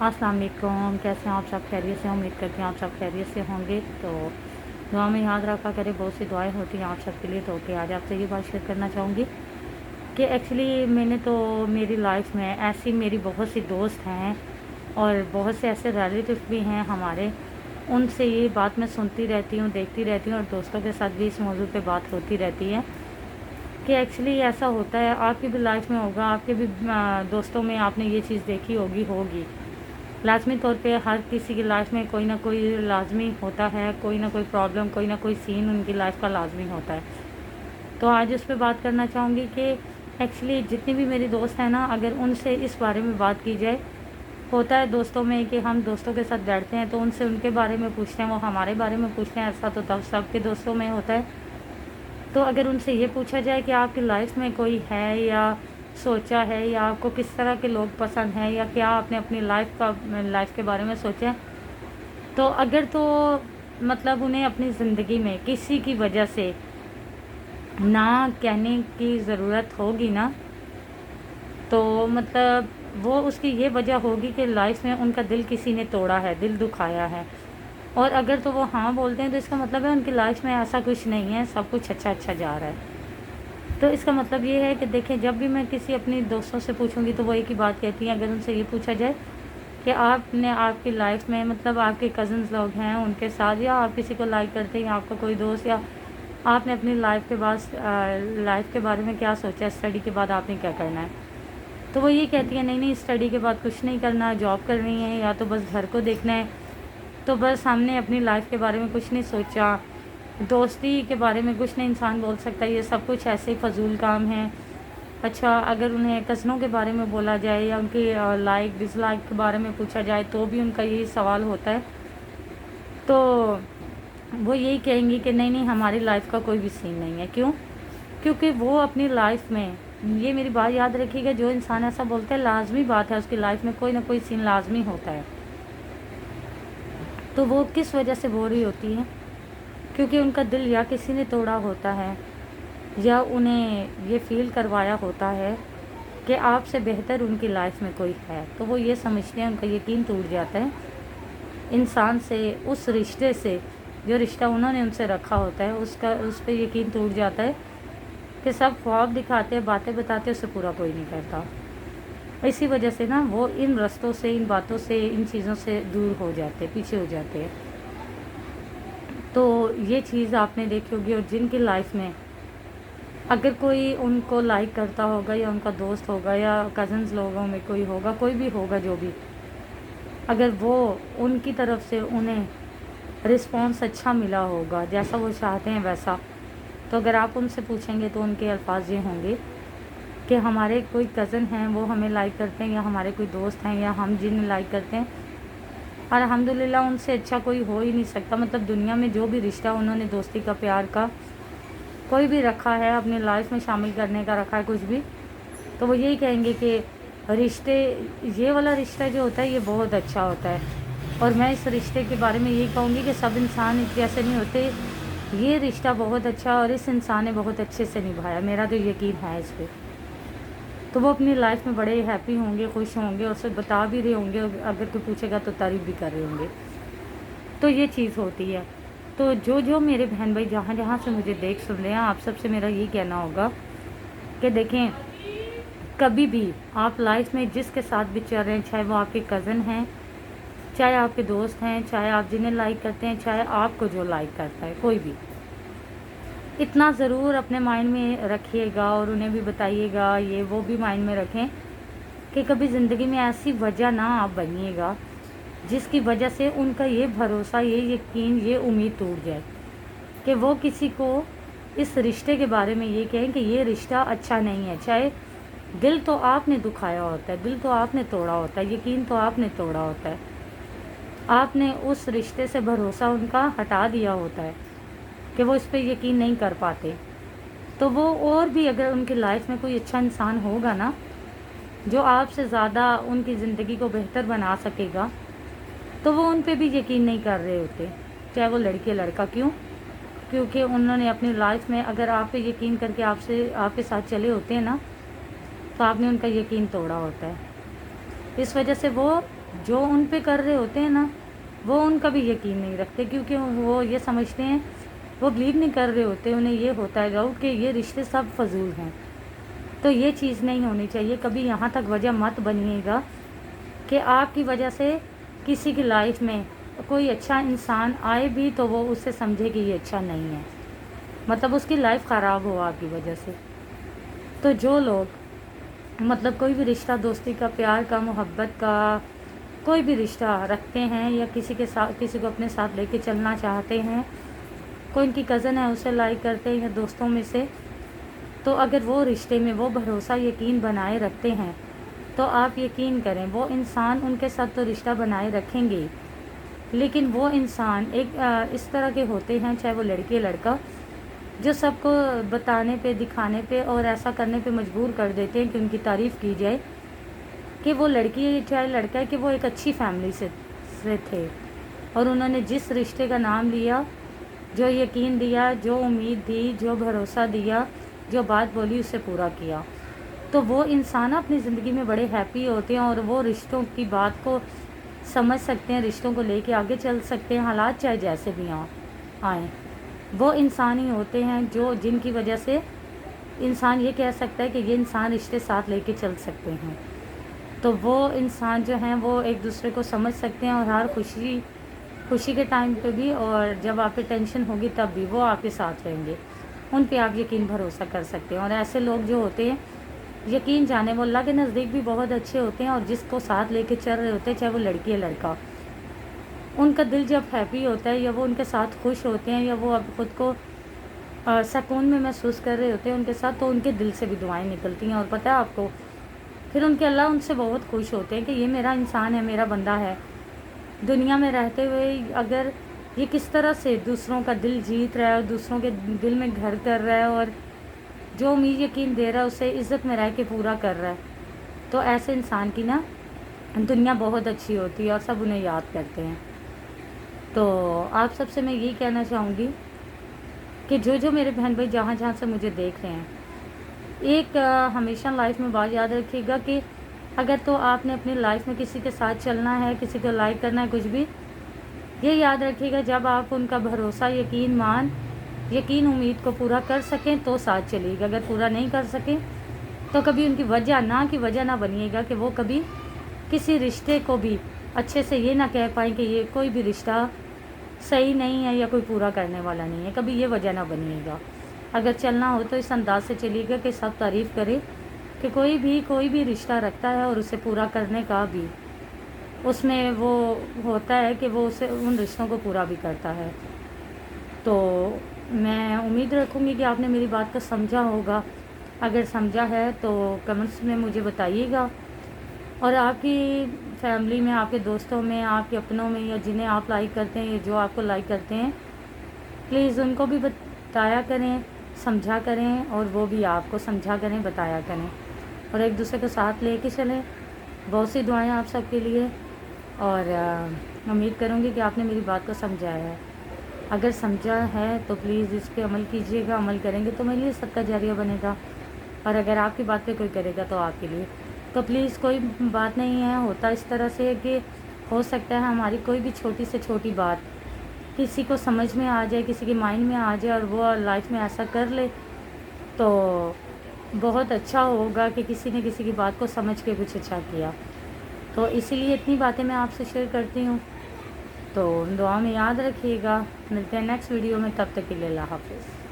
अस्सलाम वालेकुम, कैसे हैं आप सब? खैरियत से? उम्मीद करती हैं आप सब खैरियत से होंगे। तो दुआ में याद रखा करें, बहुत सी दुआएं होती हैं आप सब के लिए। तो कि आज आपसे ये बात शेयर करना चाहूँगी कि एक्चुअली मैंने तो मेरी लाइफ में ऐसी मेरी बहुत सी दोस्त हैं और बहुत से ऐसे रिलेटिव भी हैं हमारे, उनसे ये बात मैं सुनती रहती हूँ, देखती रहती हूँ और दोस्तों के साथ भी इस मौजू पे बात होती रहती है कि एक्चुअली ऐसा होता है। आपकी भी लाइफ में होगा, आपके भी दोस्तों में आपने ये चीज़ देखी होगी। लाज़मी तौर पे हर किसी की लाइफ में कोई ना कोई लाज़मी होता है, कोई ना कोई प्रॉब्लम, कोई ना कोई सीन उनकी लाइफ का लाज़मी होता है। तो आज इस पे बात करना चाहूँगी कि एक्चुअली जितनी भी मेरी दोस्त हैं ना, अगर उनसे इस बारे में बात की जाए, होता है दोस्तों में कि हम दोस्तों के साथ बैठते हैं तो उनसे उनके बारे में पूछते हैं, वो हमारे बारे में पूछते हैं। ऐसा तो तब सबके दोस्तों में होता है। तो अगर उनसे ये पूछा जाए कि आपकी लाइफ में कोई है या सोचा है या आपको किस तरह के लोग पसंद हैं या क्या आपने अपनी लाइफ के बारे में सोचा है, तो अगर तो मतलब उन्हें अपनी ज़िंदगी में किसी की वजह से ना कहने की ज़रूरत होगी ना, तो मतलब वो उसकी ये वजह होगी कि लाइफ में उनका दिल किसी ने तोड़ा है, दिल दुखाया है। और अगर तो वो हाँ बोलते हैं तो इसका मतलब है उनकी लाइफ में ऐसा कुछ नहीं है, सब कुछ अच्छा अच्छा जा रहा है। तो इसका मतलब ये है कि देखें, जब भी मैं किसी अपनी दोस्तों से पूछूंगी तो वो एक ही बात कहती हैं। अगर उनसे ये पूछा जाए कि आपने आपकी लाइफ में मतलब आपके कज़न्स लोग हैं उनके साथ, या आप किसी को लाइक करते हैं या आपका कोई दोस्त, या आपने अपनी लाइफ के बारे में क्या सोचा है, स्टडी के बाद आपने क्या करना है, तो वो ये कहती है नहीं नहीं, स्टडी के बाद कुछ नहीं करना, जॉब करनी है या तो बस घर को देखना है। तो बस हमने अपनी लाइफ के बारे में कुछ नहीं सोचा, दोस्ती के बारे में कुछ नहीं इंसान बोल सकता, ये सब कुछ ऐसे ही फजूल काम है। अच्छा, अगर उन्हें कज़नों के बारे में बोला जाए या उनकी लाइक डिसलाइक के बारे में पूछा जाए तो भी उनका यही सवाल होता है। तो वो यही कहेंगी कि नहीं नहीं, हमारी लाइफ का कोई भी सीन नहीं है। क्यों? क्योंकि वो अपनी लाइफ में, ये मेरी बात याद रखिएगा, जो इंसान ऐसा बोलता है लाजमी बात है उसकी लाइफ में कोई ना कोई सीन लाजमी होता है। तो वो किस वजह से बोल रही होती है? क्योंकि उनका दिल या किसी ने तोड़ा होता है या उन्हें ये फ़ील करवाया होता है कि आपसे बेहतर उनकी लाइफ में कोई है, तो वो ये समझते हैं, उनका यकीन टूट जाता है इंसान से, उस रिश्ते से, जो रिश्ता उन्होंने उनसे रखा होता है उस पर यकीन टूट जाता है कि सब ख्वाब दिखाते हैं, बातें बताते हैं, उससे पूरा कोई नहीं करता। इसी वजह से ना वो इन रस्तों से, इन बातों से, इन चीज़ों से दूर हो जाते, पीछे हो जाते हैं। तो ये चीज़ आपने देखी होगी। और जिनकी लाइफ में अगर कोई उनको लाइक करता होगा या उनका दोस्त होगा या कज़न्स लोगों में कोई होगा, कोई भी होगा जो भी, अगर वो उनकी तरफ से उन्हें रिस्पॉन्स अच्छा मिला होगा, जैसा वो चाहते हैं वैसा, तो अगर आप उनसे पूछेंगे तो उनके अल्फाज ये होंगे कि हमारे कोई कज़न हैं वो हमें लाइक करते हैं, या हमारे कोई दोस्त हैं या हम जिन्हें लाइक करते हैं, अल्हम्दुलिल्लाह उनसे अच्छा कोई हो ही नहीं सकता। मतलब दुनिया में जो भी रिश्ता उन्होंने दोस्ती का, प्यार का, कोई भी रखा है, अपनी लाइफ में शामिल करने का रखा है कुछ भी, तो वो यही कहेंगे कि रिश्ते, ये वाला रिश्ता जो होता है ये बहुत अच्छा होता है। और मैं इस रिश्ते के बारे में यही कहूँगी कि सब इंसान एक जैसे नहीं होते, ये रिश्ता बहुत अच्छा और इस इंसान ने बहुत अच्छे से निभाया, मेरा तो यकीन है इस पर। तो वो अपनी लाइफ में बड़े हैप्पी होंगे, खुश होंगे और उसे बता भी रहे होंगे, अगर कोई पूछेगा तो तारीफ़ भी कर रहे होंगे। तो ये चीज़ होती है। तो जो जो मेरे बहन भाई जहाँ जहाँ से मुझे देख सुन रहे हैं, आप सबसे मेरा यही कहना होगा कि देखें, कभी भी आप लाइफ में जिसके साथ भी चल रहे हैं, चाहे वो आपके कज़न हैं, चाहे आपके दोस्त हैं, चाहे आप जिन्हें लाइक करते हैं, चाहे आपको जो लाइक करता है, कोई भी, इतना ज़रूर अपने माइंड में रखिएगा और उन्हें भी बताइएगा, ये वो भी माइंड में रखें कि कभी ज़िंदगी में ऐसी वजह ना आप बनिएगा जिसकी वजह से उनका ये भरोसा, ये यकीन, ये उम्मीद टूट जाए कि वो किसी को इस रिश्ते के बारे में ये कहें कि ये रिश्ता अच्छा नहीं है। चाहे दिल तो आपने दुखाया होता है, दिल तो आपने तोड़ा होता है, यकीन तो आपने तोड़ा होता है, आपने उस रिश्ते से भरोसा उनका हटा दिया होता है कि वो इस पर यकीन नहीं कर पाते। तो वो और भी अगर उनकी लाइफ में कोई अच्छा इंसान होगा ना, जो आपसे ज़्यादा उनकी ज़िंदगी को बेहतर बना सकेगा, तो वो उन पे भी यकीन नहीं कर रहे होते, चाहे वो लड़की या लड़का। क्यों? क्योंकि उन्होंने अपनी लाइफ में अगर आप पे यकीन करके आपके साथ चले होते हैं ना, तो आपने उनका यकीन तोड़ा होता है। इस वजह से वो جو ان پہ کر رہے ہوتے ہیں نا وہ ان کا بھی یقین نہیں رکھتے، کیونکہ وہ یہ سمجھتے ہیں، وہ بلیو نہیں کر رہے ہوتے، انہیں یہ ہوتا ہے ڈاؤٹ کہ یہ رشتے سب فضول ہیں۔ تو یہ چیز نہیں ہونی چاہیے، کبھی یہاں تک وجہ مت بنیے گا کہ آپ کی وجہ سے کسی کی لائف میں کوئی اچھا انسان آئے بھی تو وہ اسے سمجھے کہ یہ اچھا نہیں ہے، مطلب اس کی لائف خراب ہو آپ کی وجہ سے۔ تو جو لوگ مطلب کوئی بھی رشتہ، دوستی کا، پیار کا، محبت کا، کوئی بھی رشتہ رکھتے ہیں یا کسی کے ساتھ، کسی کو اپنے ساتھ لے کے چلنا چاہتے ہیں، کوئی ان کی کزن ہے اسے لائک کرتے ہیں یا دوستوں میں سے، تو اگر وہ رشتے میں وہ بھروسہ یقین بنائے رکھتے ہیں تو آپ یقین کریں وہ انسان ان کے ساتھ تو رشتہ بنائے رکھیں گے، لیکن وہ انسان ایک اس طرح کے ہوتے ہیں، چاہے وہ لڑکی یا لڑکا، جو سب کو بتانے پہ، دکھانے پہ اور ایسا کرنے پہ مجبور کر دیتے ہیں کہ ان کی تعریف کی جائے کہ وہ لڑکی چاہے لڑکا ہے کہ وہ ایک اچھی فیملی سے تھے، اور انہوں نے جس رشتے کا نام لیا، جو یقین دیا، جو امید دی، جو بھروسہ دیا، جو بات بولی، اسے پورا کیا، تو وہ انسان اپنی زندگی میں بڑے ہیپی ہوتے ہیں اور وہ رشتوں کی بات کو سمجھ سکتے ہیں، رشتوں کو لے کے آگے چل سکتے ہیں، حالات چاہے جیسے بھی آئیں۔ وہ انسان ہی ہوتے ہیں جن کی وجہ سے انسان یہ کہہ سکتا ہے کہ یہ انسان رشتے ساتھ لے کے چل سکتے ہیں۔ تو وہ انسان جو ہیں وہ ایک دوسرے کو سمجھ سکتے ہیں، اور ہر خوشی کے ٹائم پہ بھی، اور جب آپ پہ ٹینشن ہوگی تب بھی وہ آپ کے ساتھ رہیں گے، ان پہ آپ یقین بھروسہ کر سکتے ہیں۔ اور ایسے لوگ جو ہوتے ہیں یقین جانے وہ اللہ کے نزدیک بھی بہت اچھے ہوتے ہیں، اور جس کو ساتھ لے کے چل رہے ہوتے ہیں، چاہے وہ لڑکی یا لڑکا، ان کا دل جب ہیپی ہوتا ہے یا وہ ان کے ساتھ خوش ہوتے ہیں یا وہ اب خود کو سکون میں محسوس کر رہے ہوتے ہیں ان کے ساتھ، تو ان کے دل سے بھی دعائیں نکلتی ہیں، اور پتہ ہے آپ کو پھر ان کے اللہ ان سے بہت خوش ہوتے ہیں کہ یہ میرا انسان ہے، میرا بندہ ہے، دنیا میں رہتے ہوئے اگر یہ کس طرح سے دوسروں کا دل جیت رہا ہے اور دوسروں کے دل میں گھر کر رہا ہے، اور جو امید یقین دے رہا ہے اسے عزت میں رہ کے پورا کر رہا ہے، تو ایسے انسان کی نا دنیا بہت اچھی ہوتی ہے اور سب انہیں یاد کرتے ہیں۔ تو آپ سب سے میں یہی کہنا چاہوں گی کہ جو میرے بہن بھائی جہاں جہاں سے مجھے دیکھ رہے ہیں، ایک ہمیشہ لائف میں بات یاد رکھیے گا کہ اگر تو آپ نے اپنی لائف میں کسی کے ساتھ چلنا ہے، کسی کو لائک کرنا ہے، کچھ بھی، یہ یاد رکھیے گا جب آپ ان کا بھروسہ، یقین، امید کو پورا کر سکیں تو ساتھ چلیے گا، اگر پورا نہیں کر سکیں تو کبھی ان کی وجہ نہ بنیے گا کہ وہ کبھی کسی رشتے کو بھی اچھے سے یہ نہ کہہ پائیں کہ یہ کوئی بھی رشتہ صحیح نہیں ہے یا کوئی پورا کرنے والا نہیں ہے، کبھی یہ وجہ نہ بنیے گا۔ اگر چلنا ہو تو اس انداز سے چلیے گا کہ سب تعریف کرے کہ کوئی بھی رشتہ رکھتا ہے اور اسے پورا کرنے کا بھی اس میں وہ ہوتا ہے کہ وہ اسے ان رشتوں کو پورا بھی کرتا ہے۔ تو میں امید رکھوں گی کہ آپ نے میری بات کو سمجھا ہوگا، اگر سمجھا ہے تو کمنٹس میں مجھے بتائیے گا، اور آپ کی فیملی میں، آپ کے دوستوں میں، آپ کے اپنوں میں، یا جنہیں آپ لائک کرتے ہیں یا جو آپ کو لائک کرتے ہیں، پلیز ان کو بھی بتایا کریں، سمجھا کریں، اور وہ بھی آپ کو سمجھا کریں، بتایا کریں، اور ایک دوسرے کو ساتھ لے کے چلیں۔ بہت سی دعائیں آپ سب کے لیے، اور امید کروں گی کہ آپ نے میری بات کو سمجھایا ہے۔ اگر سمجھا ہے تو پلیز اس پہ عمل کیجیے گا، عمل کریں گے تو میرے لیے صدقہ جاریہ بنے گا، اور اگر آپ کی بات پہ کوئی کرے گا تو آپ کے لیے، تو پلیز کوئی بات نہیں ہے، ہوتا اس طرح سے کہ ہو سکتا ہے ہماری کوئی بھی چھوٹی سے چھوٹی بات کسی کو سمجھ میں آ جائے، کسی کے مائنڈ میں آ جائے، اور وہ لائف میں ایسا کر لے تو بہت اچھا ہوگا کہ کسی نے کسی کی بات کو سمجھ کے کچھ اچھا کیا۔ تو اسی لیے اتنی باتیں میں آپ سے شیئر کرتی ہوں، تو دعا میں یاد رکھیے گا۔ ملتے ہیں نیکسٹ ویڈیو میں، تب تک کے لیے اللہ حافظ۔